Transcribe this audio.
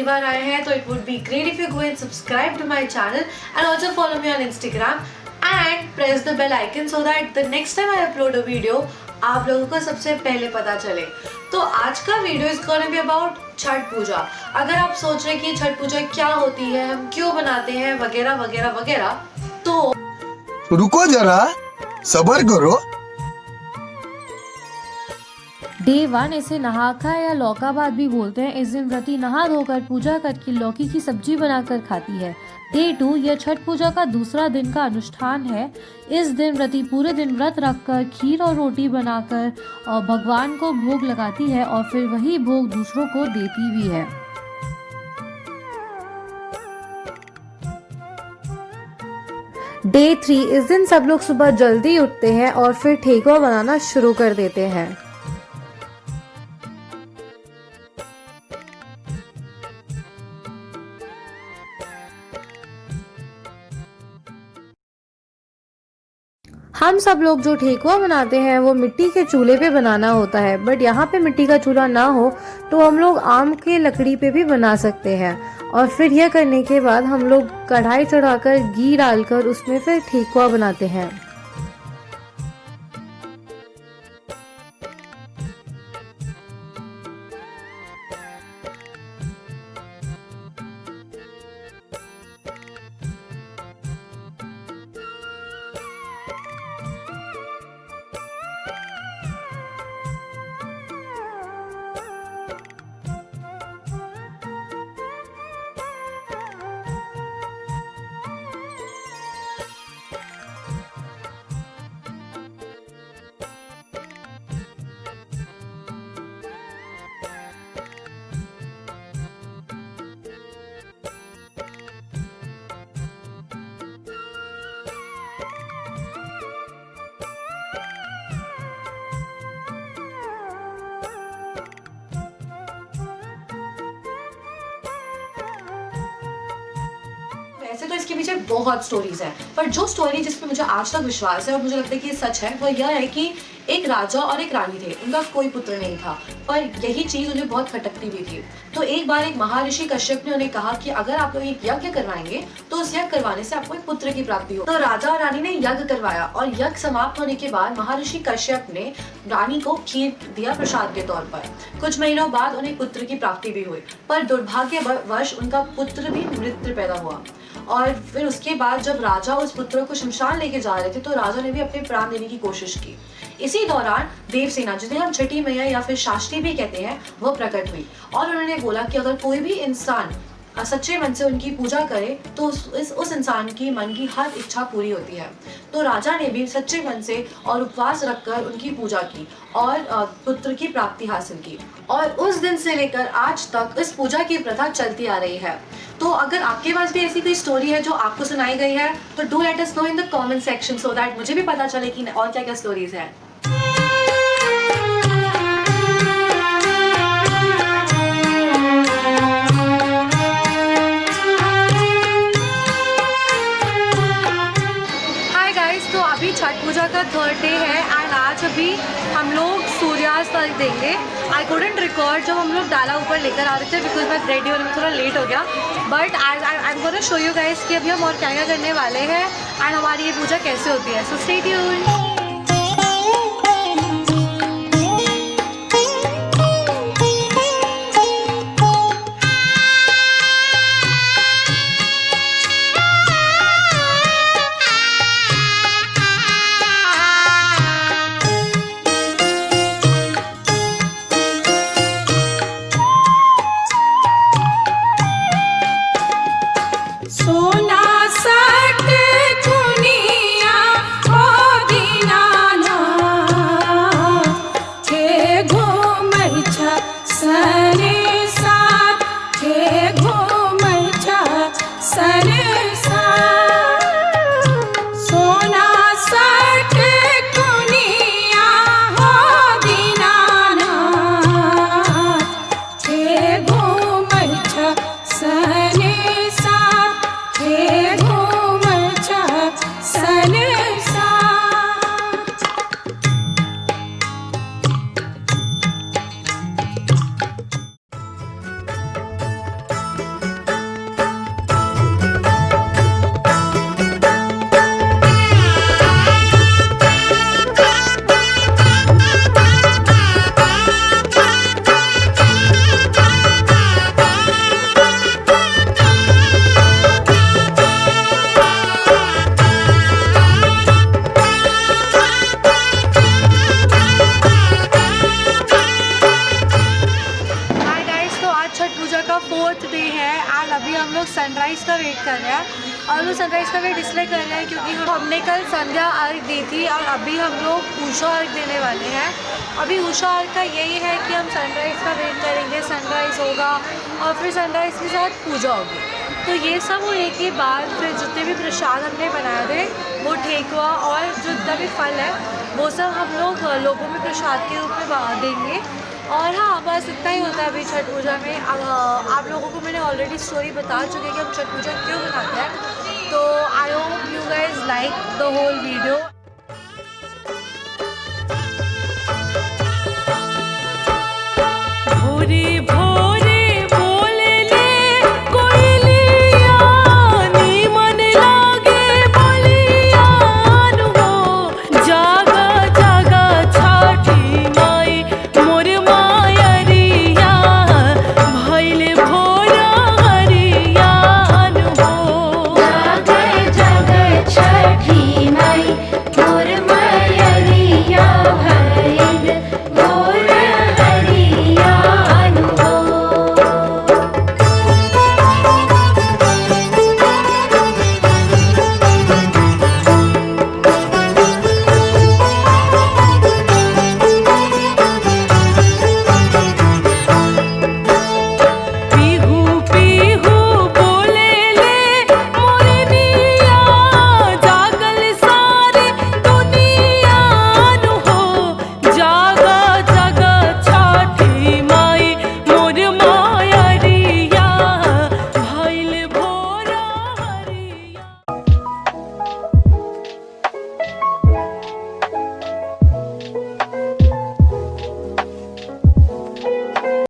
बार आए हैं तो it would be great if you go and subscribe to my channel and also follow me on Instagram and press the bell icon so that the next time I upload a video आप लोगों को सबसे पहले पता चले। तो आज का video is gonna be about Chhath Puja. अगर आप सोच रहे हैं कि छठ पूजा क्या होती है, हम क्यों बनाते हैं, वगैरह वगैरह वगैरह, तो रुको जरा, सब्र करो। डे 1 इसे नहाखा या लौकाबाद भी बोलते हैं। इस दिन व्रती नहा धोकर पूजा करके लौकी की सब्जी बनाकर खाती है। डे 2 यह छठ पूजा का दूसरा दिन का अनुष्ठान है। इस दिन व्रती पूरे दिन व्रत रखकर खीर और रोटी बनाकर और भगवान को भोग लगाती है और फिर वही भोग दूसरों को देती भी है। डे 3 इस दिन सब लोग सुबह जल्दी उठते हैं और फिर ठेकुआ बनाना शुरू कर देते हैं। हम सब लोग जो ठेकुआ बनाते हैं वो मिट्टी के चूल्हे पे बनाना होता है, बट यहाँ पे मिट्टी का चूल्हा ना हो तो हम लोग आम के लकड़ी पे भी बना सकते हैं। और फिर यह करने के बाद हम लोग कढ़ाई चढ़ाकर घी डालकर उसमें फिर ठेकुआ बनाते हैं। वैसे तो इसके पीछे बहुत स्टोरीज है, पर जो स्टोरी जिस पे मुझे आज तक विश्वास है और मुझे लगता है कि ये सच है, वो यह है कि एक राजा और एक रानी थे, उनका कोई पुत्र नहीं था, पर यही चीज उन्हें बहुत खटकती भी थी। तो एक बार एक महर्षि कश्यप ने उन्हें कहा कि अगर आप लोग एक यज्ञ करवाएंगे तो उस यज्ञ करवाने से आपको एक पुत्र की प्राप्ति हो। तो राजा और रानी ने यज्ञ करवाया और यज्ञ समाप्त होने के बाद महर्षि कश्यप ने रानी को खीर दिया प्रसाद के तौर पर। कुछ महीनों बाद उन्हें पुत्र की प्राप्ति भी हुई, पर दुर्भाग्यवश उनका पुत्र भी मृत्यु पैदा हुआ। और फिर उसके बाद जब राजा उस पुत्र को शमशान लेके जा रहे थे तो राजा ने भी अपने प्राण देने की कोशिश की। इसी दौरान देवसेना, जिन्हें हम छठी मैया या फिर शास्त्री भी कहते हैं, वो प्रकट हुई और उन्होंने बोला कि अगर कोई भी इंसान सच्चे मन से उनकी पूजा करे तो उस इंसान की मन की हर इच्छा पूरी होती है। तो राजा ने भी सच्चे मन से और उपवास रखकर उनकी पूजा की और पुत्र की प्राप्ति हासिल की। और उस दिन से लेकर आज तक इस पूजा की प्रथा चलती आ रही है। तो अगर आपके पास भी ऐसी कोई स्टोरी है जो आपको सुनाई गई है तो do let us know in the comment section so that मुझे भी पता चले कि और क्या क्या स्टोरीज हैं। तो अभी छठ पूजा का थर्ड डे है एंड आज अभी हम लोग सूर्यास्त देंगे। आई कुडंट रिकॉर्ड जब हम लोग डाला ऊपर लेकर आ रहे थे बिकॉज मैं रेडी होने में थोड़ा लेट हो गया, but I am gonna show you guys कि अभी हम और क्या क्या करने वाले हैं एंड हमारी ये पूजा कैसे होती है। So stay tuned. है एंड अभी हम लोग सनराइज़ का वेट कर रहे हैं। और हम लोग सनराइज़ का वेट इसलिए कर रहे हैं क्योंकि हमने कल संध्या अर्घ दी थी और अभी हम लोग उषा अर्घ देने वाले हैं। अभी उषा अर्घ का यही है कि हम सनराइज़ का वेट करेंगे, सनराइज़ होगा और फिर सनराइज़ के साथ पूजा होगी। तो ये सब होने के बाद फिर जितने भी प्रसाद हमने बनाए थे वो ठेकुआ और जो जितना भी फल है वो सब हम लोग लोगों में प्रसाद के रूप में देंगे। और हाँ, बस इतना ही होता है अभी छठ पूजा में। अब आप लोगों को मैंने ऑलरेडी स्टोरी बता चुकी है कि हम छठ पूजा क्यों मनाते हैं। तो I hope you guys like the whole video. भोरे भोरे